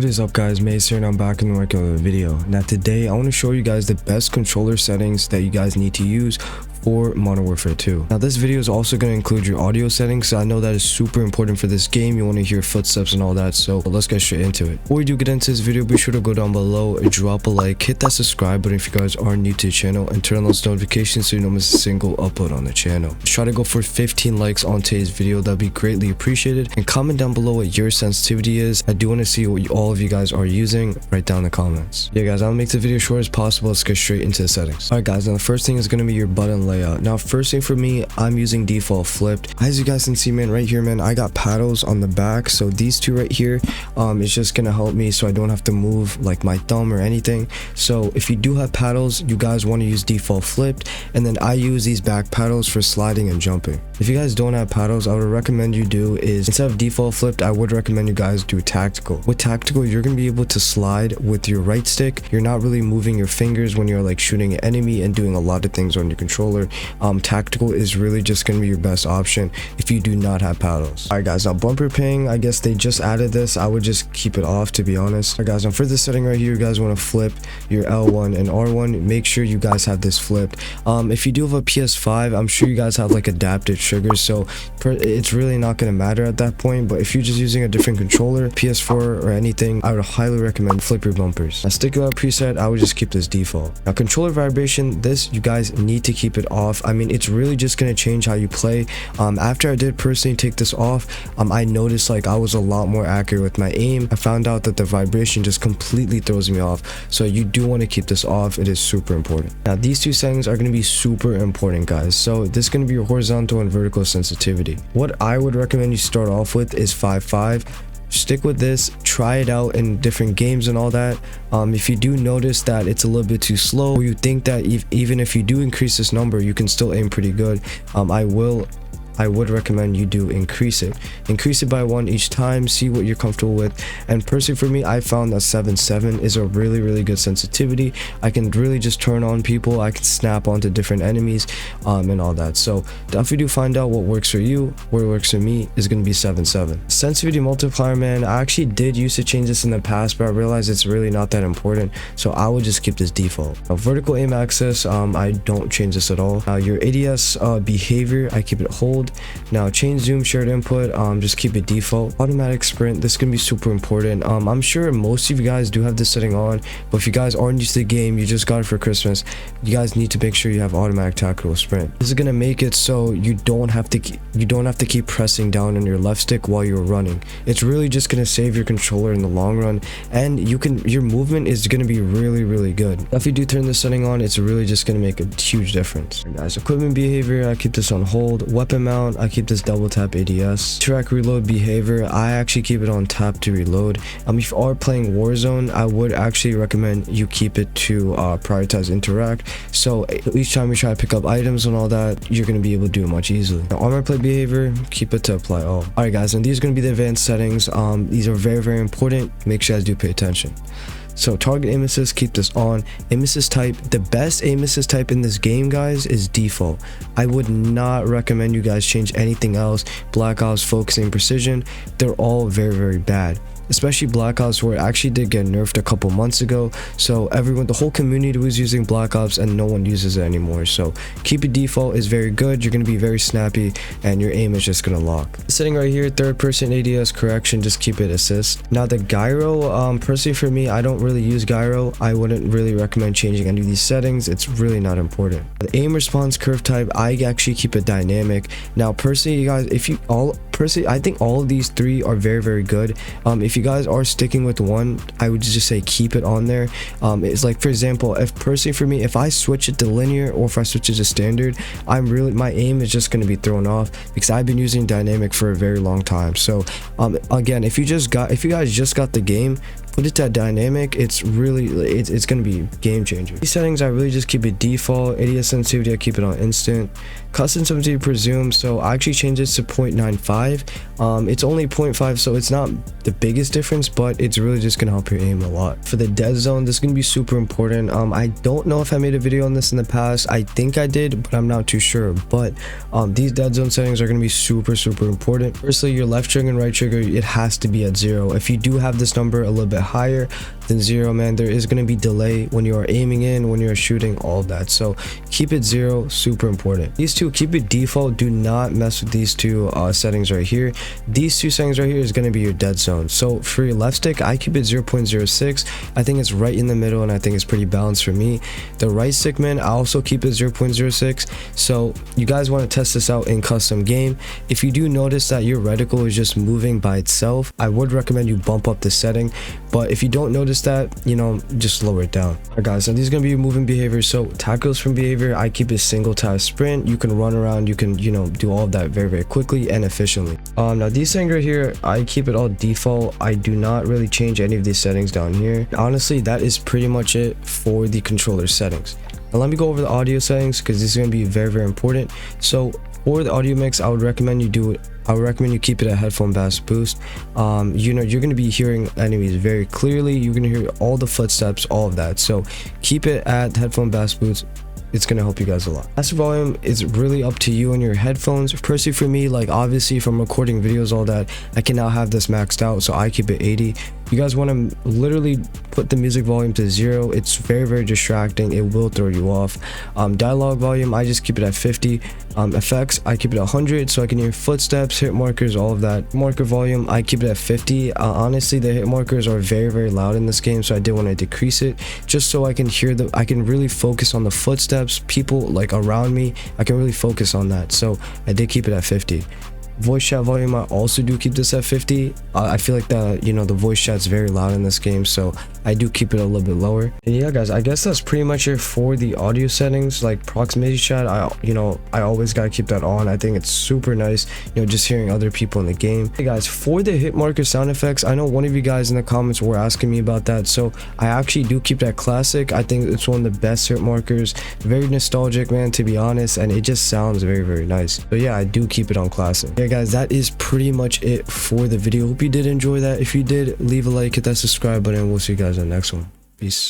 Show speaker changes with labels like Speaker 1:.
Speaker 1: What is up guys, Mace here and I'm back in the regular video. Now today I want to show you guys the best controller settings that you guys need to use for Modern Warfare 2. Now this video is also going to include your audio settings, so I know that is super important for this game. You want to hear footsteps and all that, so let's get straight into it. Before we do get into this video, be sure to go down below, drop a like, hit that subscribe button if you guys are new to the channel, and turn on those notifications so you don't miss a single upload on the channel. Let's try to go for 15 likes on today's video, that'd be greatly appreciated, and comment down below what your sensitivity is. I do want to see what all of you guys are using. Right down in the comments. Yeah guys, I'll make the video short as possible. Let's get straight into the settings. Alright guys, now the first thing is going to be your button layout. Now first thing for me, I'm using default flipped. As you guys can see, man, right here, man, I got paddles on the back, so these two right here is just gonna help me so I don't have to move like my thumb or anything. So if you do have paddles, you guys want to use default flipped, and then I use these back paddles for sliding and jumping. If you guys don't have paddles, I would recommend you do is, instead of default flipped, I would recommend you guys do tactical. With tactical, you're gonna be able to slide with your right stick. You're not really moving your fingers when you're like shooting an enemy and doing a lot of things on your controller. Tactical is really just gonna be your best option if you do not have paddles. Alright guys, now bumper ping, I guess they just added this. I would just keep it off, to be honest. Alright guys, now for this setting right here, you guys want to flip your L1 and R1. Make sure you guys have this flipped. If you do have a PS5, I'm sure you guys have like adaptive triggers, so it's really not going to matter at that point. But if you're just using a different controller, PS4 or anything, I would highly recommend flip your bumpers. Now stick out preset, I would just keep this default. Now controller vibration, this you guys need to keep it off. I mean, it's really just going to change how you play. After I did personally take this off, I noticed like I was a lot more accurate with my aim. I found out that the vibration just completely throws me off, so you do want to keep this off. It is super important. Now these two settings are going to be super important, guys. So this is going to be your horizontal and vertical sensitivity. What I would recommend you start off with is 5.5. Stick with this, try it out in different games and all that. If you do notice that it's a little bit too slow, or you think that even if you do increase this number, you can still aim pretty good, I would recommend you do increase it by 1 each time. See what you're comfortable with. And personally for me, I found that 7.7 is a really good sensitivity. I can really just turn on people, I can snap onto different enemies and all that. So if you do find out what works for you, what works for me is going to be 7.7. Sensitivity multiplier, man, I actually did used to change this in the past, but I realized it's really not that important, so I would just keep this default. Now vertical aim access, I don't change this at all. Now your ADS behavior, I keep it hold. Now change zoom shared input, just keep it default. Automatic sprint, this can be super important. I'm sure most of you guys do have this setting on, but if you guys aren't used to the game, you just got it for Christmas, you guys need to make sure you have automatic tactical sprint. This is gonna make it so you don't have to keep pressing down on your left stick while you're running. It's really just gonna save your controller in the long run, and your movement is gonna be really good. If you do turn this setting on, it's really just gonna make a huge difference. Guys, equipment behavior, I keep this on hold. Weapon mount, I keep this double tap ADS. Track reload behavior, I actually keep it on tap to reload. If you are playing Warzone, I would actually recommend you keep it to prioritize interact, so each time you try to pick up items and all that, you're going to be able to do it much easily. Now armor plate behavior, keep it to apply all. Alright guys, and these are going to be the advanced settings. These are very important. Make sure you guys do pay attention. So target aim assist, keep this on. Aim assist type, the best aim assist type in this game, guys, is default. I would not recommend you guys change anything else. Black Ops, focusing, precision, they're all very bad. Especially Black Ops, where it actually did get nerfed a couple months ago, so the whole community was using Black Ops and no one uses it anymore. So keep it default is very good. You're going to be very snappy and your aim is just going to lock. Sitting right here, third person ADS correction, just keep it assist. Now the gyro, personally for me, I don't really use gyro. I wouldn't really recommend changing any of these settings. It's really not important. The aim response curve type, I actually keep it dynamic. Now personally, you guys, I think all of these three are very good. If you guys are sticking with one, I would just say keep it on there. It's like, for example, if personally for me, if I switch it to linear or if I switch it to standard, my aim is just going to be thrown off because I've been using dynamic for a very long time. So again, if you guys just got the game, put it to dynamic. It's going to be game changer. These settings, I really just keep it default. ADS sensitivity, I keep it on instant. Custom sensitivity presume, so I actually changed it to 0.95. 0.5. It's only 0.5, so it's not the biggest difference, but it's really just gonna help your aim a lot. For the dead zone, this is gonna be super important. I don't know if I made a video on this in the past. I think I did, but I'm not too sure. But these dead zone settings are gonna be super important. Firstly, your left trigger and right trigger, it has to be at 0. If you do have this number a little bit higher than 0, man, there is going to be delay when you are aiming in, when you're shooting, all of that. So keep it 0, super important. These two, keep it default. Do not mess with these two settings right here. These two settings right here is going to be your dead zone. So for your left stick, I keep it 0.06. I think it's right in the middle, and I think it's pretty balanced for me. The right stick, man, I also keep it 0.06. So you guys want to test this out in custom game. If you do notice that your reticle is just moving by itself, I would recommend you bump up the setting. But if you don't notice that, you know, just lower it down. Alright guys, so these are gonna be your moving behavior. So tactics from behavior, I keep it single tap sprint. You can run around, you can, you know, do all of that very quickly and efficiently. Now these settings right here, I keep it all default. I do not really change any of these settings down here. Honestly, that is pretty much it for the controller settings. Now let me go over the audio settings, because this is going to be very important. So for the audio mix, I would recommend you keep it at headphone bass boost. You know, you're going to be hearing enemies very clearly. You're going to hear all the footsteps, all of that. So keep it at headphone bass boost. It's going to help you guys a lot. Master volume is really up to you and your headphones. Personally for me, like obviously from recording videos, all that, I can now have this maxed out, so I keep it 80. You guys want to literally put the music volume to 0. It's very distracting. It will throw you off. Dialogue volume, I just keep it at 50. Effects, I keep it at 100 so I can hear footsteps, hit markers, all of that. Marker volume, I keep it at 50. Honestly, the hit markers are very loud in this game, so I did want to decrease it just so I can hear I can really focus on the footsteps, people like around me. I can really focus on that, so I did keep it at 50. Voice chat volume, I also do keep this at 50. I feel like the voice chat's very loud in this game, so I do keep it a little bit lower. And yeah guys, I guess that's pretty much it for the audio settings. Like proximity chat, I always gotta keep that on. I think it's super nice, you know, just hearing other people in the game. Hey guys, for the hit marker sound effects, I know one of you guys in the comments were asking me about that, so I actually do keep that classic. I think it's one of the best hit markers. Very nostalgic, man, to be honest, and it just sounds very nice. So yeah, I do keep it on classic. Yeah guys, that is pretty much it for the video. Hope you did enjoy that. If you did, leave a like, hit that subscribe button, and we'll see you guys in the next one. Peace.